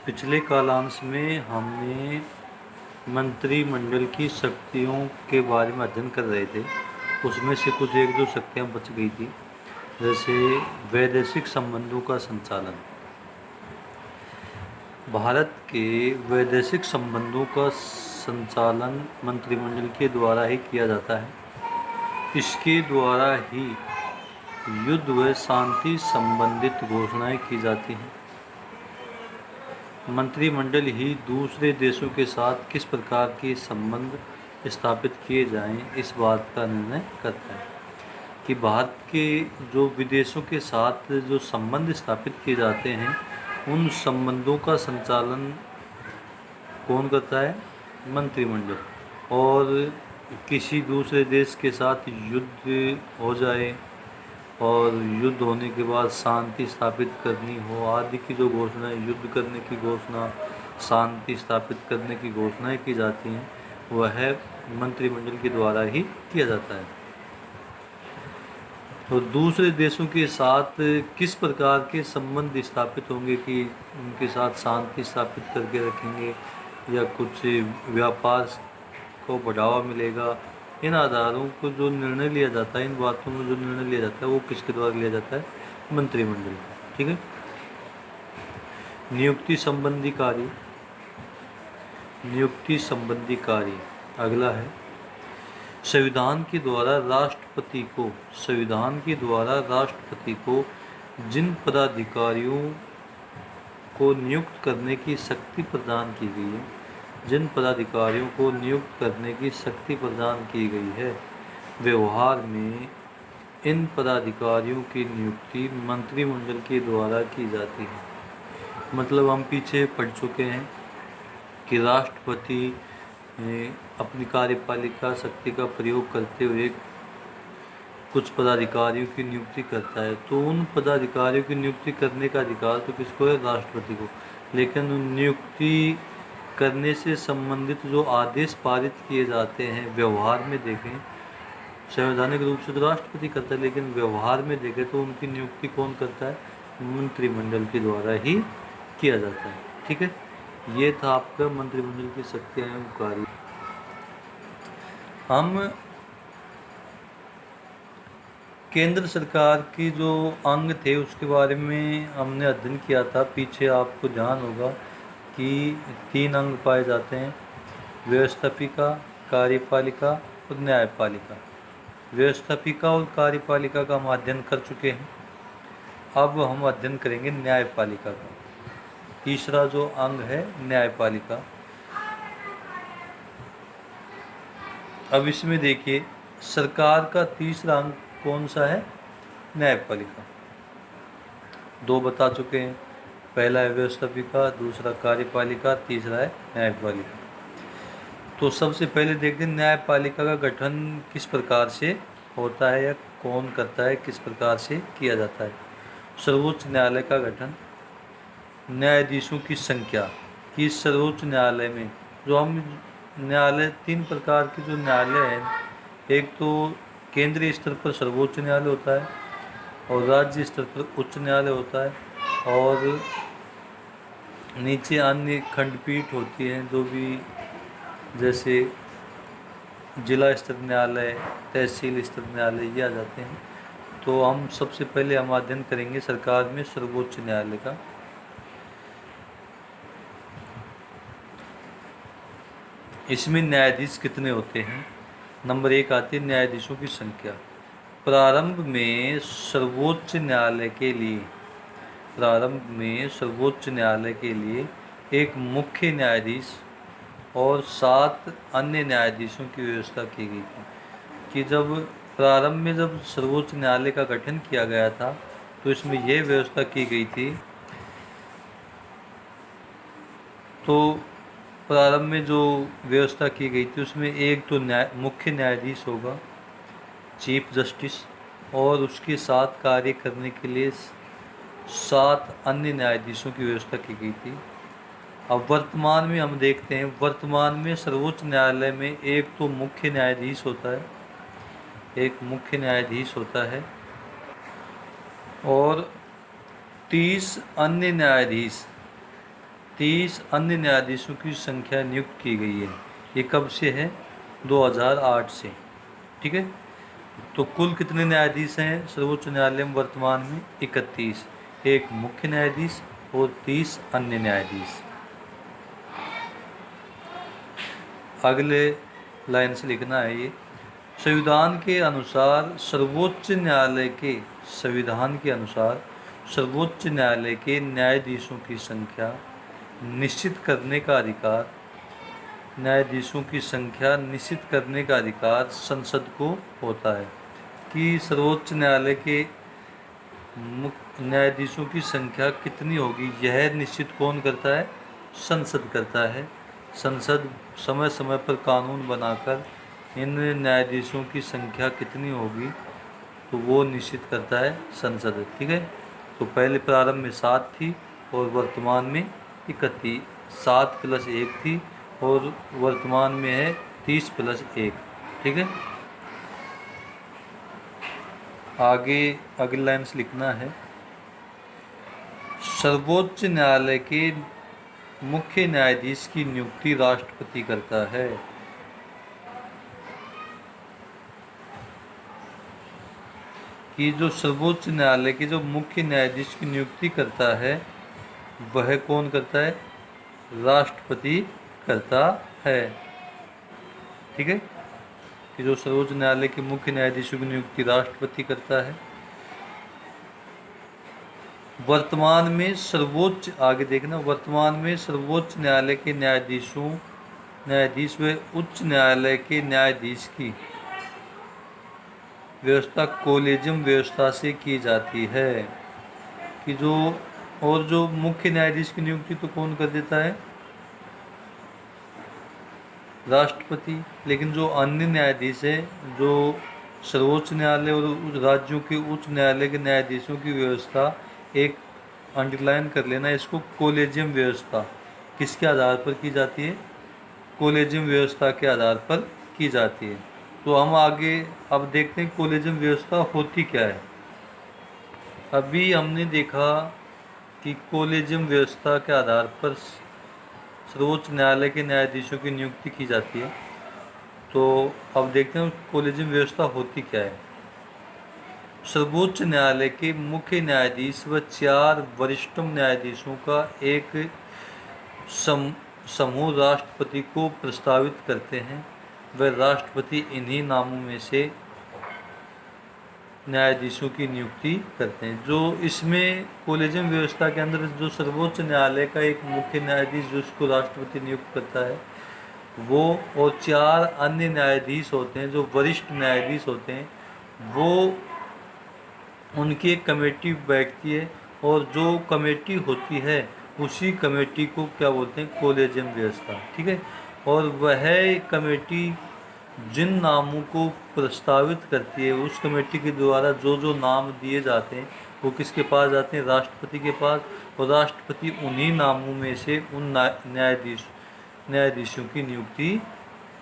पिछले कालांश में हमने मंत्रिमंडल की शक्तियों के बारे में अध्ययन कर रहे थे। उसमें से कुछ एक दो शक्तियाँ बच गई थी, जैसे वैदेशिक संबंधों का संचालन। भारत के वैदेशिक संबंधों का संचालन मंत्रिमंडल के द्वारा ही किया जाता है। इसके द्वारा ही युद्ध व शांति संबंधित घोषणाएं की जाती हैं। मंत्रिमंडल ही दूसरे देशों के साथ किस प्रकार के संबंध स्थापित किए जाएं, इस बात का निर्णय करता है कि भारत के जो विदेशों के साथ जो संबंध स्थापित किए जाते हैं, उन संबंधों का संचालन कौन करता है? मंत्रिमंडल। और किसी दूसरे देश के साथ युद्ध हो जाए और युद्ध होने के बाद शांति स्थापित करनी हो आदि की जो घोषणाएं, युद्ध करने की घोषणा, शांति स्थापित करने की घोषणाएं की जाती हैं, वह मंत्रिमंडल के द्वारा ही किया जाता है। तो दूसरे देशों के साथ किस प्रकार के संबंध स्थापित होंगे कि उनके साथ शांति स्थापित करके रखेंगे या कुछ व्यापार को बढ़ावा मिलेगा, इन आधारों को जो निर्णय लिया जाता है, इन बातों में जो निर्णय लिया जाता है, वो किसके द्वारा लिया जाता है? मंत्रिमंडल। ठीक है। नियुक्ति संबंधी कार्य। नियुक्ति संबंधी कार्य अगला है, संविधान के द्वारा राष्ट्रपति को जिन पदाधिकारियों को नियुक्त करने की शक्ति प्रदान की गई है, व्यवहार में इन पदाधिकारियों की नियुक्ति मंत्रिमंडल के द्वारा की जाती है। मतलब हम पीछे पढ़ चुके हैं कि राष्ट्रपति अपनी कार्यपालिका शक्ति का प्रयोग करते हुए कुछ पदाधिकारियों की नियुक्ति करता है, तो उन पदाधिकारियों की नियुक्ति करने का अधिकार तो किसको है? राष्ट्रपति को। लेकिन नियुक्ति करने से संबंधित जो आदेश पारित किए जाते हैं, व्यवहार में देखें, संवैधानिक रूप से तो राष्ट्रपति करता है, लेकिन व्यवहार में देखें तो उनकी नियुक्ति कौन करता है? मंत्रिमंडल के द्वारा ही किया जाता है। ठीक है। ये था आपका मंत्रिमंडल की शक्तियाँ एवं कार्य। हम केंद्र सरकार की जो अंग थे उसके बारे में हमने अध्ययन किया था। पीछे आपको ध्यान होगा कि 3 अंग पाए जाते हैं, व्यवस्थापिका, कार्यपालिका और न्यायपालिका। व्यवस्थापिका और कार्यपालिका का हम अध्ययन कर चुके हैं। अब हम अध्ययन करेंगे न्यायपालिका का। तीसरा जो अंग है न्यायपालिका। अब इसमें देखिए, सरकार का तीसरा अंग कौन सा है? न्यायपालिका। 2 बता चुके हैं, पहला है व्यवस्थापिका, दूसरा कार्यपालिका, तीसरा है न्यायपालिका। तो सबसे पहले देखते हैं न्यायपालिका का गठन किस प्रकार से होता है या कौन करता है, किस प्रकार से किया जाता है। सर्वोच्च न्यायालय का गठन, न्यायाधीशों की संख्या कि सर्वोच्च न्यायालय में जो हम न्यायालय 3 प्रकार के जो न्यायालय हैं, एक तो केंद्रीय स्तर पर सर्वोच्च न्यायालय होता है और राज्य स्तर पर उच्च न्यायालय होता है, और नीचे अन्य खंडपीठ होती हैं जो भी, जैसे जिला स्तर न्यायालय, तहसील स्तर न्यायालय, ये आ जाते हैं। तो हम सबसे पहले हम अध्ययन करेंगे सरकार में सर्वोच्च न्यायालय का। इसमें न्यायाधीश कितने होते हैं? नंबर 1 आती है न्यायाधीशों की संख्या। प्रारंभ में सर्वोच्च न्यायालय के लिए एक मुख्य न्यायाधीश और 7 अन्य न्यायाधीशों की व्यवस्था की गई थी। कि जब प्रारंभ में जब सर्वोच्च न्यायालय का गठन किया गया था, तो इसमें यह व्यवस्था की गई थी, तो प्रारंभ में जो व्यवस्था की गई थी उसमें एक तो मुख्य न्यायाधीश होगा, चीफ जस्टिस, और उसके साथ कार्य करने के लिए 7 अन्य न्यायाधीशों की व्यवस्था की गई थी। अब वर्तमान में हम देखते हैं, वर्तमान में सर्वोच्च न्यायालय में एक तो मुख्य न्यायाधीश होता है, और 30 अन्य न्यायाधीश 30 अन्य न्यायाधीशों की संख्या नियुक्त की गई है। ये कब से है? 2008 से। ठीक है। तो कुल कितने न्यायाधीश हैं सर्वोच्च न्यायालय में वर्तमान में? 31। एक मुख्य न्यायाधीश और 30 अन्य न्यायाधीश। अगले लाइन से लिखना है ये, संविधान के अनुसार सर्वोच्च न्यायालय के संविधान के अनुसार सर्वोच्च न्यायालय के न्यायाधीशों की संख्या निश्चित करने का अधिकार न्यायाधीशों की संख्या निश्चित करने का अधिकार संसद को होता है। कि सर्वोच्च न्यायालय के न्यायाधीशों की संख्या कितनी होगी, यह निश्चित कौन करता है? संसद करता है। संसद समय समय पर कानून बनाकर इन न्यायाधीशों की संख्या कितनी होगी तो वो निश्चित करता है संसद। ठीक है। तो पहले प्रारंभ में 7 थी और वर्तमान में 31। 7 + 1 थी और वर्तमान में है 30 + 1। ठीक है। आगे अगली लाइन से लिखना है, सर्वोच्च न्यायालय के मुख्य न्यायाधीश की नियुक्ति राष्ट्रपति करता है। कि जो सर्वोच्च न्यायालय के जो मुख्य न्यायाधीश की नियुक्ति करता है वह कौन करता है? राष्ट्रपति करता है। ठीक है। कि जो सर्वोच्च न्यायालय के मुख्य न्यायाधीशों की नियुक्ति राष्ट्रपति करता है। वर्तमान में सर्वोच्च, आगे देखना, वर्तमान में सर्वोच्च न्यायालय के न्यायाधीश व उच्च न्यायालय के न्यायाधीश की व्यवस्था कोलेजियम व्यवस्था से की जाती है। कि जो मुख्य न्यायाधीश की नियुक्ति तो कौन कर देता है? राष्ट्रपति। लेकिन जो अन्य न्यायाधीश है, जो सर्वोच्च न्यायालय और राज्यों के उच्च न्यायालय के न्यायाधीशों की व्यवस्था, एक अंडरलाइन कर लेना इसको, कोलेजियम व्यवस्था किसके आधार पर की जाती है? कोलेजियम व्यवस्था के आधार पर की जाती है। तो हम आगे अब देखते हैं कोलेजियम व्यवस्था होती क्या है। अभी हमने देखा कि कोलेजियम व्यवस्था के आधार पर सर्वोच्च न्यायालय के न्यायाधीशों की नियुक्ति की जाती है। तो अब देखते हैं कोलेजियम व्यवस्था होती क्या है। सर्वोच्च न्यायालय के मुख्य न्यायाधीश व 4 वरिष्ठतम न्यायाधीशों का एक समूह राष्ट्रपति को प्रस्तावित करते हैं। वह राष्ट्रपति इन्हीं नामों में से न्यायाधीशों की नियुक्ति करते हैं। जो इसमें कोलेजियम व्यवस्था के अंदर जो सर्वोच्च न्यायालय का एक मुख्य न्यायाधीश जिसको राष्ट्रपति नियुक्त करता है वो, और 4 अन्य न्यायाधीश होते हैं जो वरिष्ठ न्यायाधीश होते हैं, वो उनकी एक कमेटी बैठती है और जो कमेटी होती है उसी कमेटी को क्या बोलते हैं? कोलेजियम व्यवस्था। ठीक है। और वह कमेटी जिन नामों को प्रस्तावित करती है उस कमेटी के द्वारा जो नाम दिए जाते हैं वो किसके पास जाते हैं? राष्ट्रपति के पास। और राष्ट्रपति उन्हीं नामों में से उन न्यायाधीशों की नियुक्ति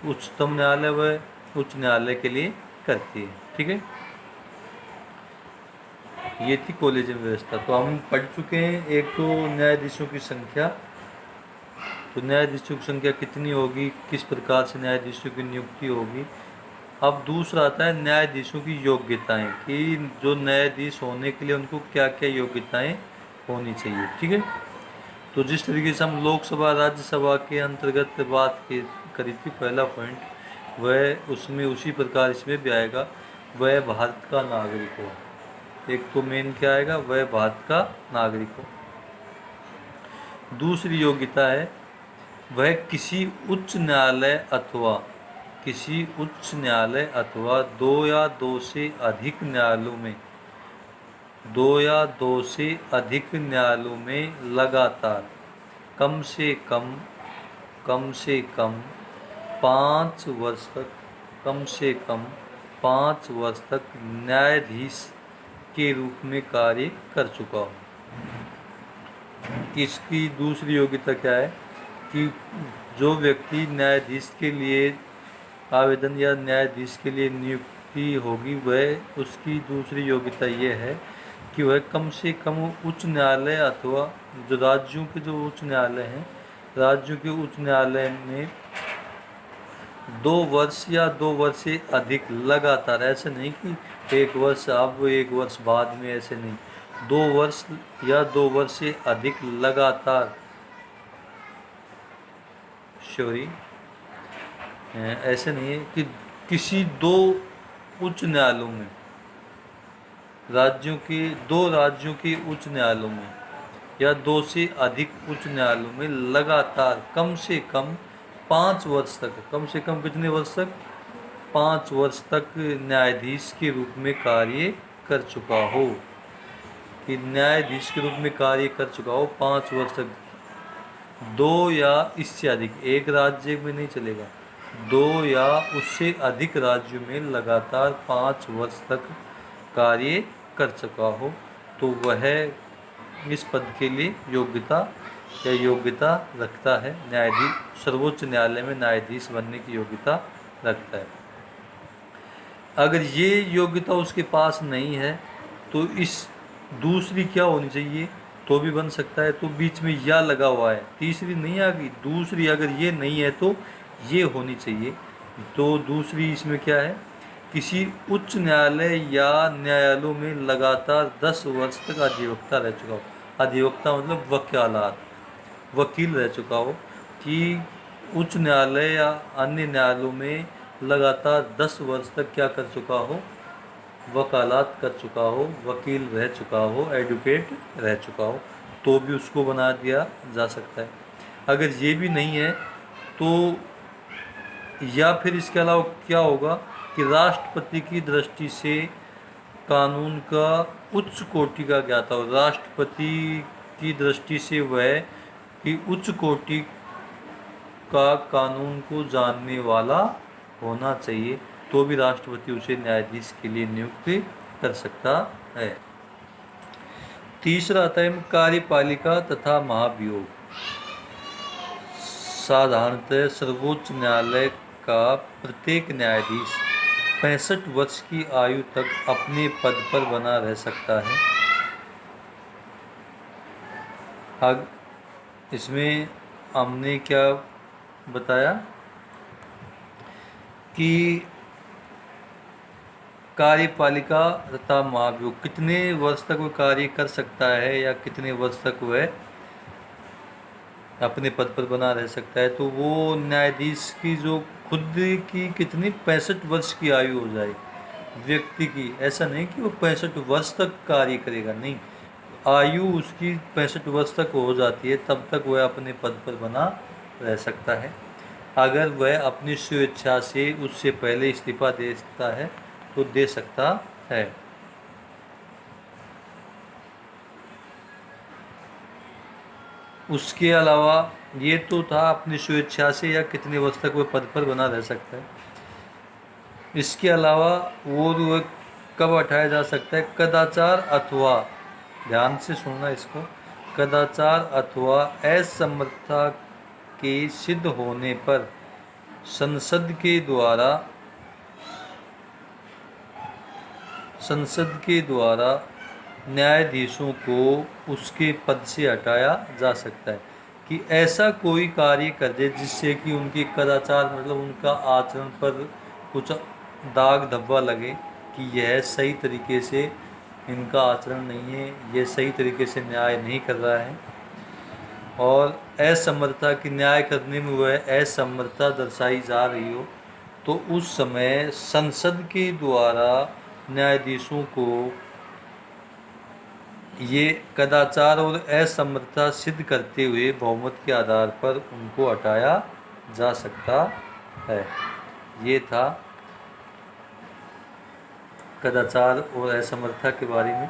उच्चतम न्यायालय व उच्च न्यायालय के लिए करती है। ठीक है। ये थी कोलेजियम व्यवस्था। तो हम पढ़ चुके हैं एक तो न्यायाधीशों की संख्या, तो न्यायाधीशों की संख्या कितनी होगी, किस प्रकार से न्यायाधीशों की नियुक्ति होगी। अब दूसरा आता है न्यायाधीशों की योग्यताएं, कि जो न्यायाधीश होने के लिए उनको क्या क्या योग्यताएं होनी चाहिए। ठीक है। तो जिस तरीके से हम लोकसभा राज्यसभा के अंतर्गत बात करी थी, पहला पॉइंट, वह उसमें उसी प्रकार इसमें भी आएगा, वह भारत का नागरिक हो। एक तो मेन क्या आएगा? वह भारत का नागरिक हो। दूसरी योग्यता है वह किसी उच्च न्यायालय अथवा 2 या 2 से अधिक न्यायालयों में लगातार कम से कम 5 वर्ष तक न्यायाधीश के रूप में कार्य कर चुका हो। इसकी दूसरी योग्यता क्या है कि जो व्यक्ति न्यायाधीश के लिए आवेदन या न्यायाधीश के लिए नियुक्ति होगी, वह उसकी दूसरी योग्यता ये है कि वह कम से कम उच्च न्यायालय अथवा जो राज्यों के जो उच्च न्यायालय हैं, राज्यों के उच्च न्यायालय में 2 वर्ष या 2 वर्ष से अधिक लगातार, ऐसे नहीं कि 1 वर्ष अब 1 वर्ष बाद में, ऐसे नहीं, 2 वर्ष या 2 वर्ष से अधिक लगातार, सॉरी ऐसे नहीं है कि किसी 2 उच्च न्यायालयों में, दो राज्यों के उच्च न्यायालयों में या 2 से अधिक उच्च न्यायालयों में लगातार कम से कम 5 वर्ष तक, कम से कम कितने वर्ष तक, 5 वर्ष तक न्यायाधीश के रूप में कार्य कर चुका हो, कि न्यायाधीश के रूप में कार्य कर चुका हो 5 वर्ष तक। 2 या इससे अधिक, एक राज्य में नहीं चलेगा, 2 या उससे अधिक राज्यों में लगातार 5 वर्ष तक कार्य कर चुका हो, तो वह इस पद के लिए योग्यता रखता है, न्यायाधीश, सर्वोच्च न्यायालय में न्यायाधीश बनने की योग्यता रखता है। अगर ये योग्यता उसके पास नहीं है तो इस दूसरी क्या होनी चाहिए, तो भी बन सकता है, तो बीच में या लगा हुआ है, तीसरी नहीं आ गई, दूसरी अगर ये नहीं है तो ये होनी चाहिए। तो दूसरी इसमें क्या है, किसी उच्च न्यायालय या न्यायालयों में लगातार 10 वर्ष तक अधिवक्ता रह चुका हो, अधिवक्ता मतलब वकील रह चुका हो, कि उच्च न्यायालय या अन्य न्यायालयों में लगातार 10 वर्ष तक क्या कर चुका हो, वकालत कर चुका हो, वकील रह चुका हो, एडवोकेट रह चुका हो, तो भी उसको बना दिया जा सकता है। अगर ये भी नहीं है तो या फिर इसके अलावा क्या होगा कि राष्ट्रपति की दृष्टि से कानून का उच्च कोटि का ज्ञाता हो, राष्ट्रपति की दृष्टि से वह कि उच्च कोटि का कानून को जानने वाला होना चाहिए, तो भी राष्ट्रपति उसे न्यायाधीश के लिए नियुक्त कर सकता है। तीसरा आता है कार्यपालिका तथा महाभियोग। साधारणतः सर्वोच्च न्यायालय का प्रत्येक न्यायाधीश 65 वर्ष की आयु तक अपने पद पर बना रह सकता है। अब इसमें हमने क्या बताया कि कार्यपालिका तथा महाभियोग कितने वर्ष तक वह कार्य कर सकता है या कितने वर्ष तक वह अपने पद पर बना रह सकता है, तो वो न्यायाधीश की जो खुद की कितनी 65 वर्ष की आयु हो जाए व्यक्ति की, ऐसा नहीं कि वो 65 वर्ष तक कार्य करेगा, नहीं, आयु उसकी 65 वर्ष तक हो जाती है तब तक वह अपने पद पर बना रह सकता है। अगर वह अपनी स्वेच्छा से उससे पहले इस्तीफा दे सकता है तो दे सकता है। उसके अलावा ये तो था अपनी स्वेच्छा से या कितने वर्ष तक वह पद पर बना रह सकता है। इसके अलावा वो कब हटाया जा सकता है, कदाचार अथवा, ध्यान से सुनना इसको, कदाचार अथवा असमर्थता के सिद्ध होने पर संसद के द्वारा न्यायाधीशों को उसके पद से हटाया जा सकता है, कि ऐसा कोई कार्य कर दे जिससे कि उनकी कदाचार मतलब उनका आचरण पर कुछ दाग धब्बा लगे कि यह सही तरीके से इनका आचरण नहीं है, यह सही तरीके से न्याय नहीं कर रहा है, और असमर्थता की न्याय करने में वह असमर्थता दर्शाई जा रही हो, तो उस समय संसद के द्वारा न्यायाधीशों को ये कदाचार और असमर्थता सिद्ध करते हुए बहुमत के आधार पर उनको हटाया जा सकता है। ये था कदाचार और असमर्थता के बारे में।